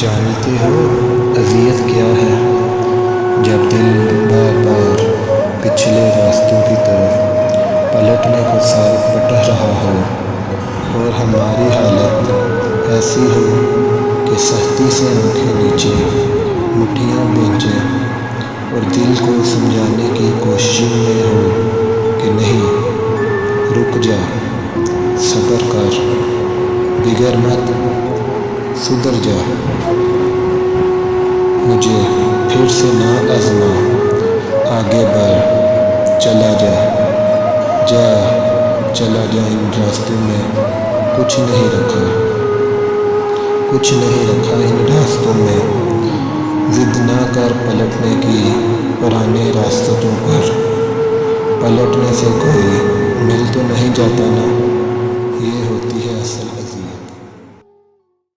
जानते हो अज़ियत क्या है? जब दिल बार बार पिछले रास्तों की तरफ पलटने को बटह रहा हो और हमारी हालत ऐसी हो कि सख्ती से आंखें नीचे मुट्ठियाँ भींचें और दिल को समझाने की कोशिश में हो कि नहीं, रुक जा, सब्र कर, बिगड़ मत, सुधर जा। मुझे फिर से ना आज़मा, आगे बढ़, चला जा, जा, चला जा। इन रास्तों में कुछ नहीं रखा, कुछ नहीं रखा इन रास्तों में। जिद ना कर पलटने की, पुराने रास्तों पर पलटने से कोई मिल तो नहीं जाता ना। ये होती है असल